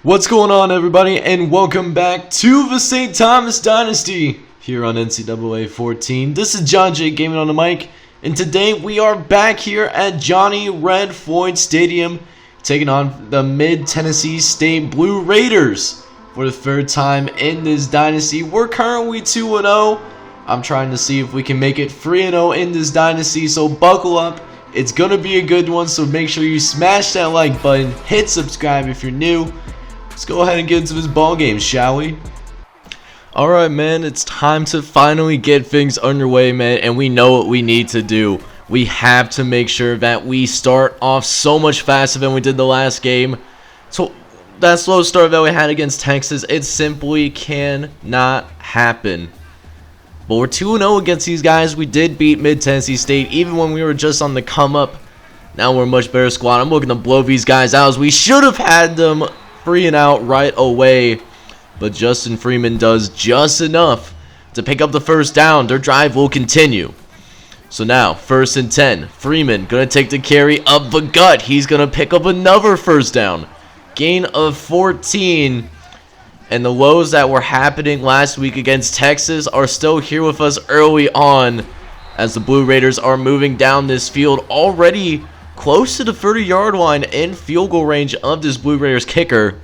What's going on, everybody, and welcome back to the St. Thomas Dynasty here on NCAA 14. This is John J. Gaming on the mic, and today we are back here at Johnny Red Floyd Stadium taking on the Mid-Tennessee State Blue Raiders for the third time in this dynasty. We're currently 2-0. I'm trying to see if we can make it 3-0 in this dynasty, so buckle up. It's going to be a good one, so make sure you smash that like button, hit subscribe if you're new. Let's go ahead and get into this ball game, shall we? Alright, man, it's time to finally get things underway, man, and we know what we need to do. We have to make sure that we start off so much faster than we did the last game. So that slow start that we had against Texas, it simply cannot happen. But we're 2-0 against these guys. We did beat Mid-Tennessee State even when we were just on the come-up. Now we're a much better squad. I'm looking to blow these guys out, as we should have had them free and out right away. But Justin Freeman does just enough to pick up the first down. Their drive will continue. So now, 1st and 10. Freeman going to take the carry up the gut. He's going to pick up another first down. Gain of 14. And the lows that were happening last week against Texas are still here with us early on, as the Blue Raiders are moving down this field, already close to the 30-yard line in field goal range of this Blue Raiders kicker.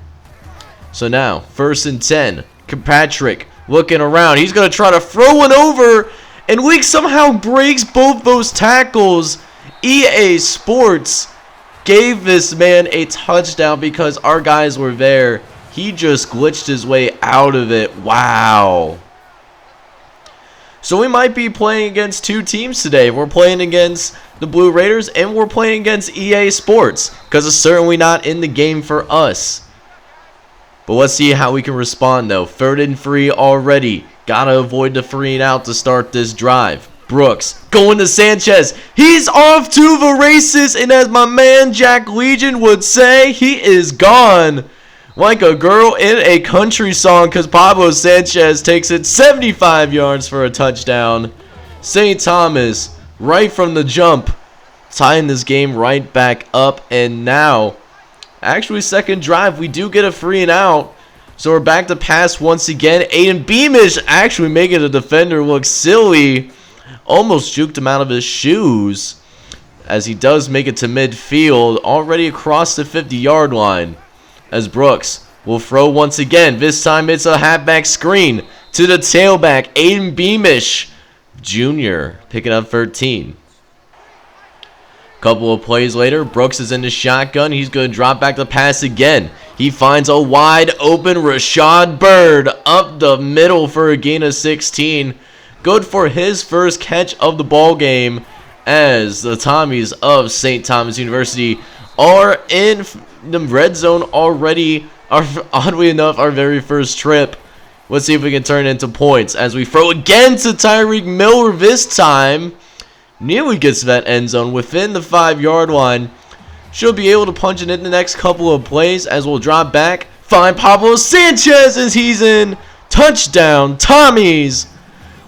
So now, 1st and 10. Kirkpatrick looking around. He's going to try to throw one over, and Week somehow breaks both those tackles. EA Sports gave this man a touchdown because our guys were there. He just glitched his way out of it. Wow. So we might be playing against two teams today. We're playing against the Blue Raiders and we're playing against EA Sports, because it's certainly not in the game for us. But let's see how we can respond, though. 3rd and 3 already. Gotta avoid the 3 and out to start this drive. Brooks going to Sanchez. He's off to the races, and as my man Jack Legion would say, he is gone like a girl in a country song, because Pablo Sanchez takes it 75 yards for a touchdown. St. Thomas, right from the jump, tying this game right back up. And now, actually second drive, we do get a 3 and out. So we're back to pass once again. Aiden Beamish actually making a defender look silly. Almost juked him out of his shoes, as he does make it to midfield, already across the 50-yard line. As Brooks will throw once again. This time it's a halfback screen to the tailback, Aiden Beamish Jr. picking up 13. Couple of plays later, Brooks is in the shotgun. He's going to drop back the pass again. He finds a wide open Rashad Bird up the middle for a gain of 16. Good for his first catch of the ball game, as the Tommies of St. Thomas University are in the red zone already. Oddly enough, our very first trip. Let's see if we can turn it into points, as we throw again to Tyreek Miller. This time nearly gets to that end zone within the 5-yard line. Should be able to punch it in the next couple of plays, as we'll drop back, find Pablo Sanchez, as he's in. Touchdown Tommies.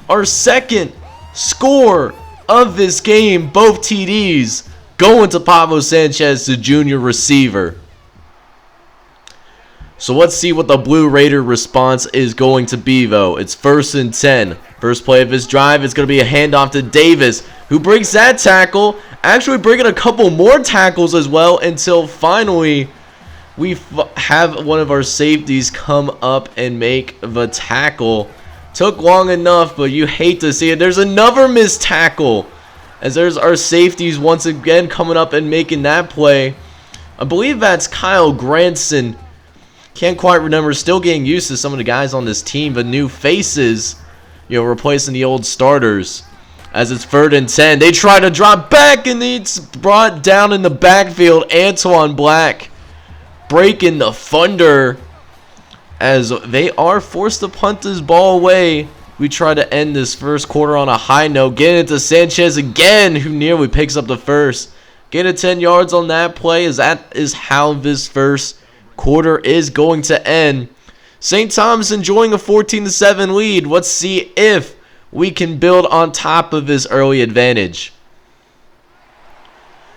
Our second score of this game, both TDs going to Pablo Sanchez, the junior receiver. So let's see what the Blue Raider response is going to be, though. It's 1st and 10. First play of his drive is going to be a handoff to Davis, who breaks that tackle. Actually breaking a couple more tackles as well, until finally we have one of our safeties come up and make the tackle. Took long enough, but you hate to see it. There's another missed tackle, as there's our safeties once again coming up and making that play. I believe that's Kyle Granson. Can't quite remember. Still getting used to some of the guys on this team. The new faces, replacing the old starters. As it's 3rd and 10. They try to drop back, and it's brought down in the backfield. Antoine Black breaking the thunder, as they are forced to punt this ball away. We try to end this first quarter on a high note. Getting it to Sanchez again, who nearly picks up the first. Get 10 yards on that play, as that is how this first quarter is going to end. St. Thomas enjoying a 14-7 lead. Let's see if we can build on top of this early advantage.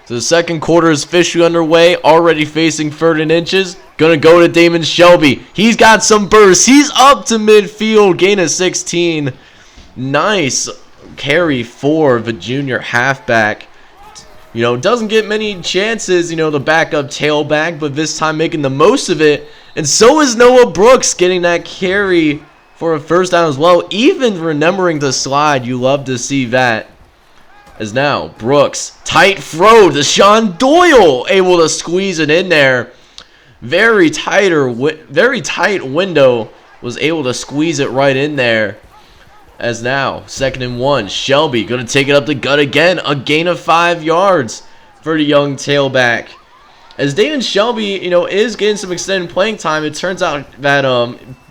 So the second quarter is officially underway. Already facing third and inches. Gonna go to Damon Shelby. He's got some burst. He's up to midfield. Gain of 16. Nice carry for the junior halfback. You know, doesn't get many chances, you know, the backup tailback, but this time making the most of it. And so is Noah Brooks getting that carry for a first down as well. Even remembering the slide, you love to see that. As now, Brooks, tight throw to Sean Doyle, able to squeeze it in there. Very tight window, was able to squeeze it right in there. As now, 2nd and 1, Shelby going to take it up the gut again. A gain of 5 yards for the young tailback. As Damon Shelby, you know, is getting some extended playing time, it turns out that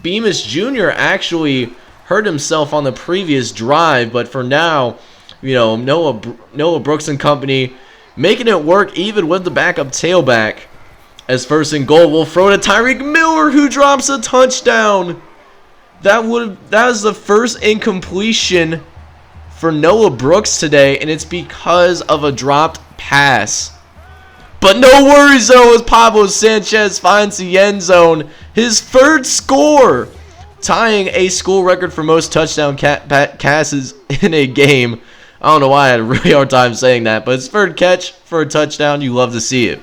Bemis Jr. actually hurt himself on the previous drive. But for now, you know, Noah Brooks and company making it work even with the backup tailback. As 1st and goal, we'll throw to Tyreek Miller, who drops a touchdown. That was the first incompletion for Noah Brooks today, and it's because of a dropped pass. But no worries though, as Pablo Sanchez finds the end zone. His 3rd score, tying a school record for most touchdown passes in a game. I don't know why I had a really hard time saying that, but his 3rd catch for a touchdown. You love to see it.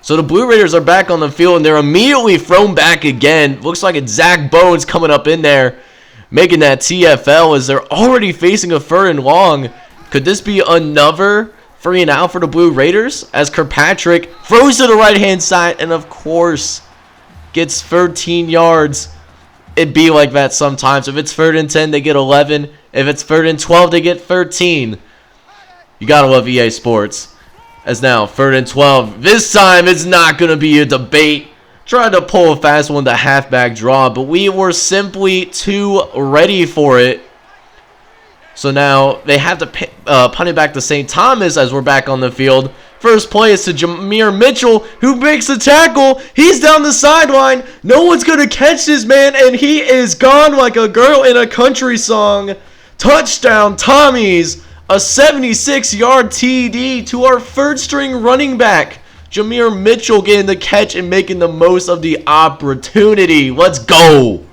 So the Blue Raiders are back on the field, and they're immediately thrown back again. Looks like it's Zach Bones coming up in there, making that TFL as they're already facing a 3rd and long. Could this be another 3 and out for the Blue Raiders? As Kirkpatrick throws to the right-hand side, and of course, gets 13 yards. It'd be like that sometimes. If it's 3rd and 10, they get 11. If it's 3rd and 12, they get 13. You gotta love EA Sports. As now, 3rd and 12. This time, it's not going to be a debate. Tried to pull a fast one, the halfback draw, but we were simply too ready for it. So now, they have to punt it back to St. Thomas as we're back on the field. First play is to Jameer Mitchell, who makes the tackle. He's down the sideline. No one's going to catch this man, and he is gone like a girl in a country song. Touchdown, Tommies. A 76-yard TD to our 3rd-string running back. Jameer Mitchell getting the catch and making the most of the opportunity. Let's go.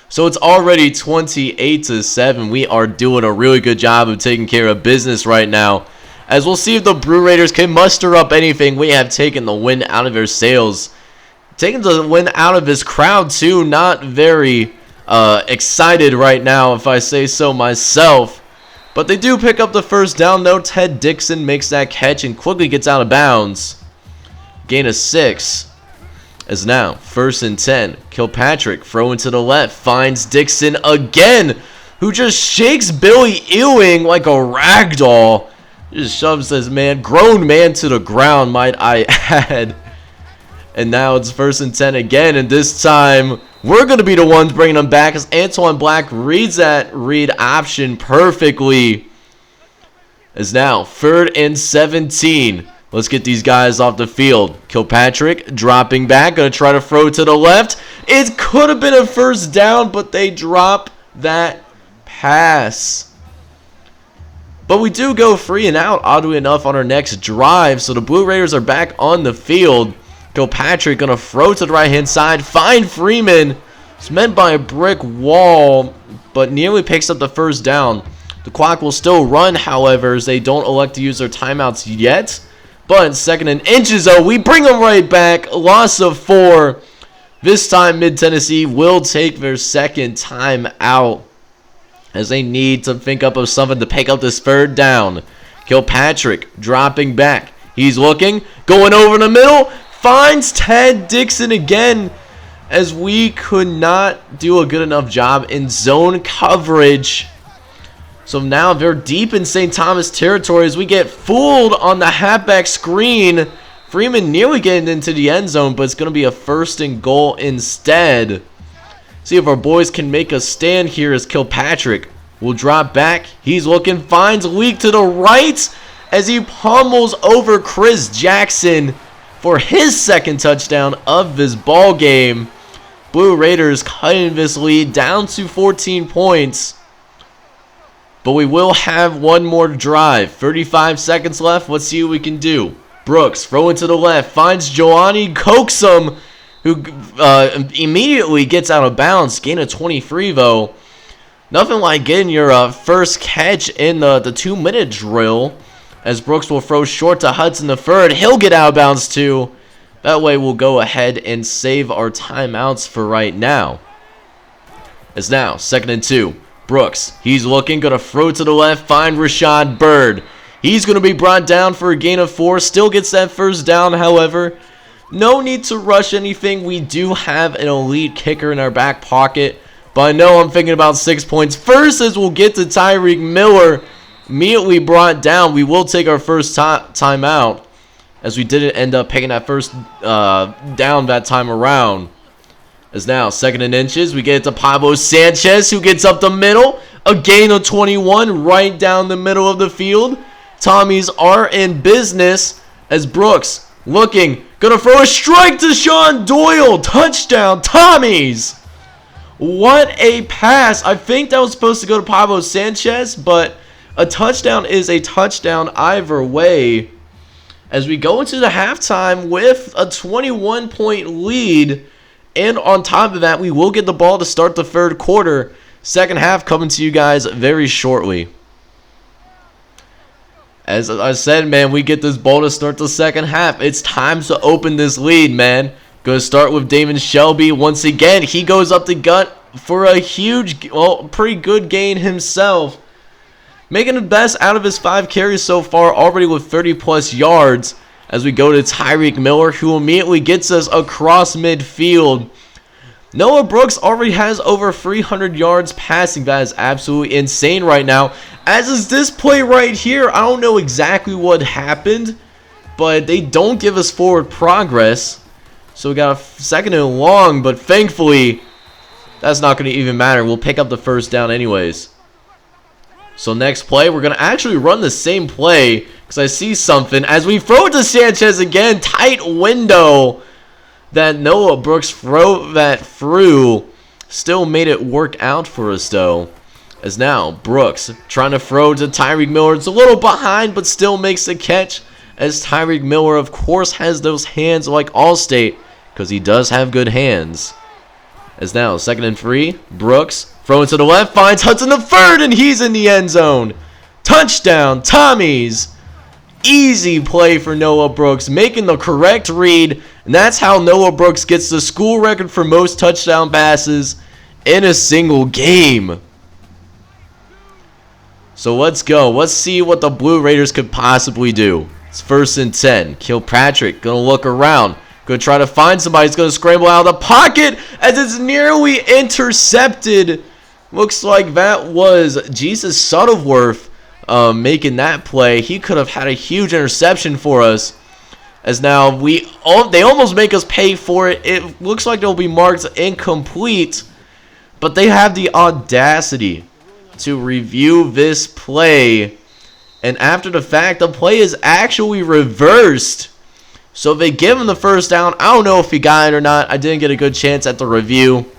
So it's already 28-7. We are doing a really good job of taking care of business right now. As we'll see if the Blue Raiders can muster up anything. We have taken the wind out of their sails. Taking the wind out of this crowd too. Not very excited right now, if I say so myself. But they do pick up the 1st down, though. Ted Dixon makes that catch and quickly gets out of bounds. Gain of 6. As now, 1st and 10. Kilpatrick throwing to the left. Finds Dixon again, who just shakes Billy Ewing like a rag doll. Just shoves this man, grown man, to the ground, might I add. And now it's 1st and 10 again, and this time we're going to be the ones bringing them back as Antoine Black reads that read option perfectly. As now 3rd and 17. Let's get these guys off the field. Kilpatrick dropping back, going to try to throw to the left. It could have been a 1st down, but they drop that pass. But we do go 3 and out, oddly enough, on our next drive. So the Blue Raiders are back on the field. Kilpatrick going to throw to the right-hand side. Find Freeman. It's met by a brick wall, but nearly picks up the 1st down. The clock will still run, however, as they don't elect to use their timeouts yet. But 2nd and inches, though, we bring them right back. Loss of 4. This time, Mid-Tennessee will take their 2nd time out, as they need to think up of something to pick up this 3rd down. Kilpatrick dropping back. He's looking, going over the middle. Finds Ted Dixon again, as we could not do a good enough job in zone coverage. So now they're deep in St. Thomas territory as we get fooled on the halfback screen. Freeman nearly getting into the end zone, but it's going to be a 1st and goal instead. See if our boys can make a stand here as Kilpatrick will drop back. He's looking, finds Leak to the right as he pummels over Chris Jackson for his 2nd touchdown of this ball game. Blue Raiders cutting this lead down to 14 points. But we will have one more drive. 35 seconds left. Let's see what we can do. Brooks, throw into the left. Finds Johnny Coaxum, who immediately gets out of bounds. Gain of 23, though. Nothing like getting your first catch in the 2-minute drill. As Brooks will throw short to Hudson the third. He'll get out of bounds, too. That way we'll go ahead and save our timeouts for right now. It's now 2nd and 2. Brooks, he's looking, gonna throw to the left, find Rashad Bird. He's gonna be brought down for a gain of 4, still gets that first down, however. No need to rush anything. We do have an elite kicker in our back pocket, but I know I'm thinking about 6 points first as we'll get to Tyreek Miller. Immediately brought down. We will take our first timeout as we didn't end up picking that first down that time around. As now 2nd and inches, we get it to Pablo Sanchez, who gets up the middle. A gain of 21 right down the middle of the field. Tommies are in business as Brooks looking. Gonna throw a strike to Sean Doyle. Touchdown, Tommies. What a pass. I think that was supposed to go to Pablo Sanchez, but a touchdown is a touchdown either way. As we go into the halftime with a 21-point lead. And on top of that, we will get the ball to start the third quarter. Second half coming to you guys very shortly. As I said, man, we get this ball to start the second half. It's time to open this lead, man. Going to start with Damon Shelby. Once again, he goes up the gut for a huge, well, pretty good gain himself. Making the best out of his 5 carries so far, already with 30-plus yards. As we go to Tyreek Miller, who immediately gets us across midfield. Noah Brooks already has over 300 yards passing. That is absolutely insane right now. As is this play right here. I don't know exactly what happened, but they don't give us forward progress. So we got a 2nd and long, but thankfully, that's not going to even matter. We'll pick up the first down anyways. So next play, we're going to actually run the same play because I see something. As we throw it to Sanchez again, tight window that Noah Brooks threw that through. Still made it work out for us though. As now Brooks trying to throw to Tyreek Miller. It's a little behind but still makes the catch. As Tyreek Miller of course has those hands like Allstate because he does have good hands. As now 2nd and 3. Brooks throwing to the left, finds Hudson the third, and he's in the end zone. Touchdown, Tommies. Easy play for Noah Brooks, making the correct read. And that's how Noah Brooks gets the school record for most touchdown passes in a single game. So let's go. Let's see what the Blue Raiders could possibly do. It's 1st and 10. Kilpatrick going to look around. Going to try to find somebody. He's going to scramble out of the pocket as it's nearly intercepted. Looks like that was Jesus Shuttleworth making that play. He could have had a huge interception for us. As now they almost make us pay for it. It looks like they'll be marked incomplete. But they have the audacity to review this play. And after the fact, the play is actually reversed. So they give him the first down. I don't know if he got it or not. I didn't get a good chance at the review.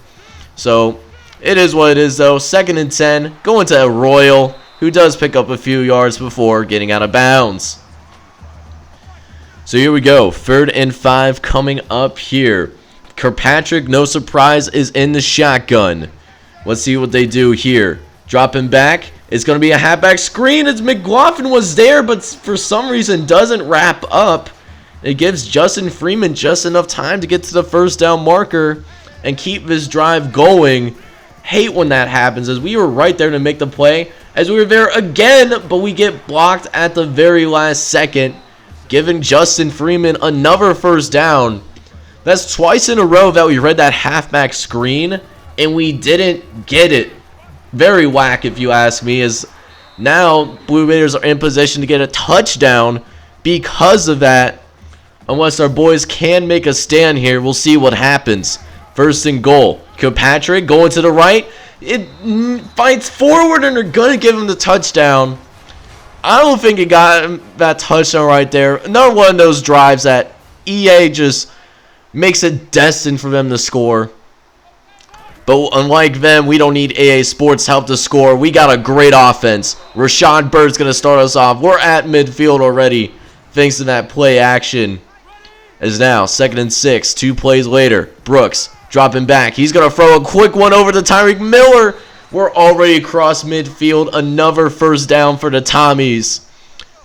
So it is what it is though. 2nd and 10. Going to Royal, who does pick up a few yards before getting out of bounds. So here we go. 3rd and 5 coming up here. Kirkpatrick, no surprise, is in the shotgun. Let's see what they do here. Dropping back. It's going to be a halfback screen. It's McLaughlin was there, but for some reason doesn't wrap up. It gives Justin Freeman just enough time to get to the first down marker and keep this drive going. Hate when that happens, as we were right there to make the play. As we were there again, but we get blocked at the very last second, giving Justin Freeman another first down. That's twice in a row that we read that halfback screen, and we didn't get it. Very whack, if you ask me, as now Blue Raiders are in position to get a touchdown because of that. Unless our boys can make a stand here, we'll see what happens. 1st and goal. Kilpatrick going to the right. It fights forward, and they're going to give him the touchdown. I don't think he got that touchdown right there. Another one of those drives that EA just makes it destined for them to score. But unlike them, we don't need AA Sports help to score. We got a great offense. Rashad Bird's going to start us off. We're at midfield already, thanks to that play action. As now, 2nd and 6, 2 plays later. Brooks dropping back. He's going to throw a quick one over to Tyreek Miller. We're already across midfield. Another first down for the Tommies.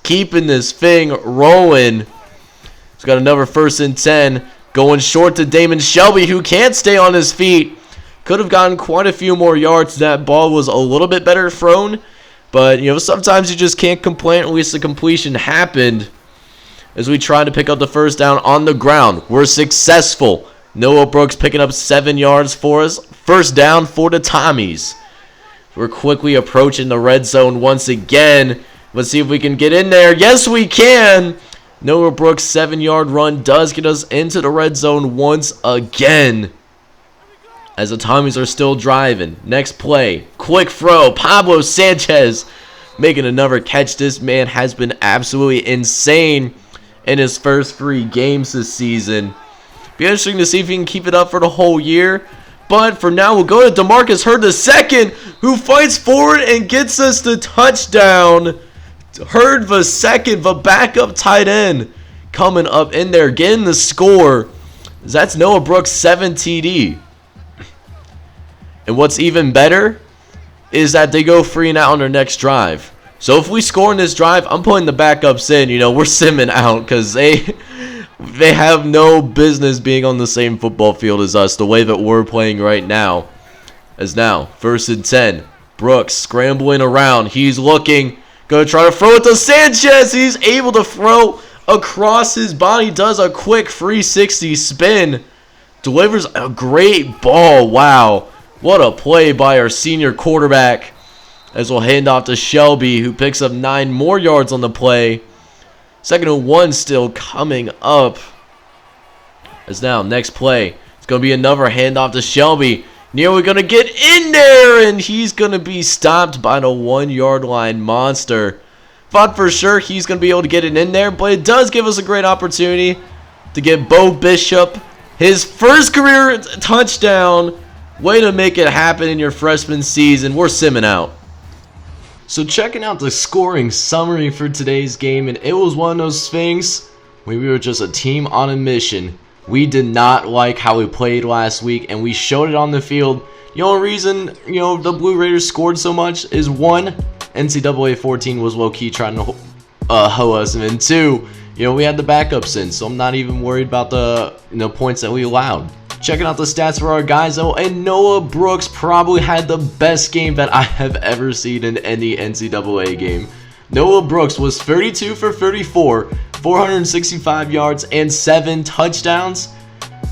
Keeping this thing rolling. He's got another 1st and 10. Going short to Damon Shelby, who can't stay on his feet. Could have gotten quite a few more yards. That ball was a little bit better thrown. But, sometimes you just can't complain. At least the completion happened. As we try to pick up the first down on the ground. We're successful. Noah Brooks picking up 7 yards for us. First down for the Tommies. We're quickly approaching the red zone once again. Let's see if we can get in there. Yes, we can. Noah Brooks' 7-yard run does get us into the red zone once again. As the Tommies are still driving. Next play. Quick throw. Pablo Sanchez making another catch. This man has been absolutely insane in his first 3 games this season. Be interesting to see if he can keep it up for the whole year. But for now, we'll go to DeMarcus Hurd II, who fights forward and gets us the touchdown. Hurd II, the backup tight end, coming up in there, getting the score. That's Noah Brooks' 7 TD. And what's even better is that they go 3 and out on their next drive. So if we score in this drive, I'm putting the backups in. We're simming out because they have no business being on the same football field as us the way that we're playing right now. As now, 1st and 10. Brooks scrambling around. He's looking. Going to try to throw it to Sanchez. He's able to throw across his body. Does a quick 360 spin. Delivers a great ball. Wow. What a play by our senior quarterback. As we'll hand off to Shelby, who picks up 9 more yards on the play. 2nd and 1 still coming up. As now, next play. It's going to be another handoff to Shelby. Nearly going to get in there, and he's going to be stopped by the 1-yard line monster. Thought for sure he's going to be able to get it in there, but it does give us a great opportunity to get Bo Bishop his first career touchdown. Way to make it happen in your freshman season. We're simming out. So checking out the scoring summary for today's game, and it was one of those things where we were just a team on a mission. We did not like how we played last week, and we showed it on the field. The only reason, the Blue Raiders scored so much is 1, NCAA 14 was low-key trying to hoe us, and then 2, we had the backups in, so I'm not even worried about the points that we allowed. Checking out the stats for our guys, though, and Noah Brooks probably had the best game that I have ever seen in any NCAA game. Noah Brooks was 32 for 34, 465 yards, and 7 touchdowns.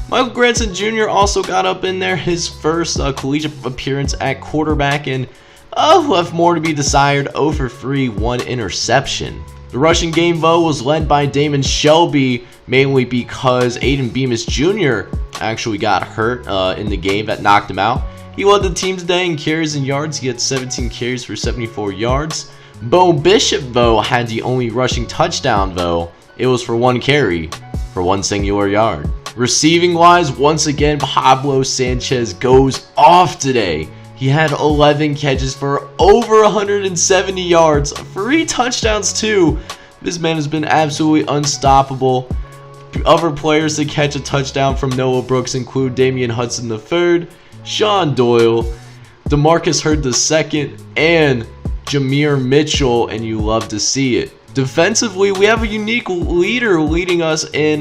Michael Granson Jr. also got up in there, his first collegiate appearance at quarterback, and left more to be desired. 0 for 3, 1 interception. The rushing game, though, was led by Damon Shelby, mainly because Aiden Bemis Jr. actually got hurt in the game that knocked him out. He led the team today in carries and yards. He had 17 carries for 74 yards. Bo Bishop, though, had the only rushing touchdown, though. It was for 1 carry for 1 singular yard. Receiving-wise, once again, Pablo Sanchez goes off today. He had 11 catches for over 170 yards, 3 touchdowns too. This man has been absolutely unstoppable. Other players to catch a touchdown from Noah Brooks include Damian Hudson III, Sean Doyle, DeMarcus Hurd II, and Jameer Mitchell, and you love to see it. Defensively, we have a unique leader leading us in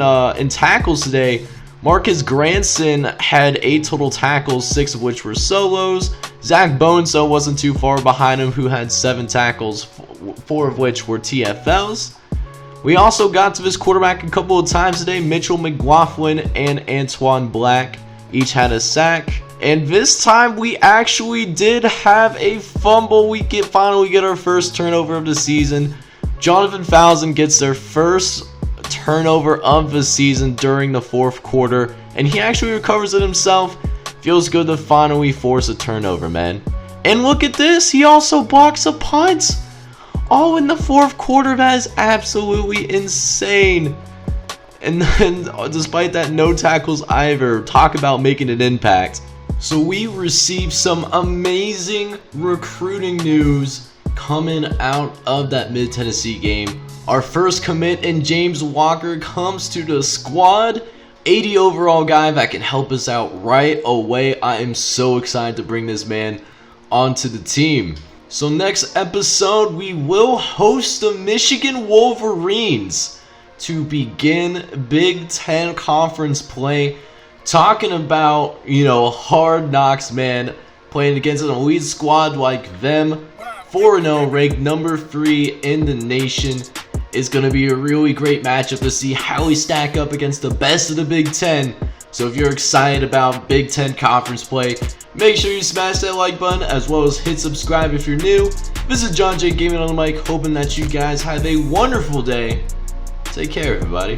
tackles today. Marcus Granson had 8 total tackles, 6 of which were solos. Zach Boneso wasn't too far behind him, who had 7 tackles, 4 of which were TFLs. We also got to this quarterback a couple of times today. Mitchell McLaughlin and Antoine Black each had a sack. And this time we actually did have a fumble. We finally get our first turnover of the season. Jonathan Falzon gets their first turnover of the season during the 4th quarter, and he actually recovers it himself. Feels good to finally force a turnover, man. And look at this, he also blocks a punt. All in the 4th quarter. That is absolutely insane. And then, despite that, no tackles either. Talk about making an impact. So we received some amazing recruiting news coming out of that Mid-Tennessee game. Our first commit in James Walker comes to the squad. 80 overall guy that can help us out right away. I am so excited to bring this man onto the team. So next episode, we will host the Michigan Wolverines to begin Big Ten Conference play. Talking about, hard knocks, man. Playing against an elite squad like them. 4-0, ranked number 3 in the nation. Is going to be a really great matchup to see how we stack up against the best of the Big Ten. So if you're excited about Big Ten Conference play, make sure you smash that like button as well as hit subscribe if you're new. This is John J Gaming on the mic, hoping that you guys have a wonderful day. Take care, everybody.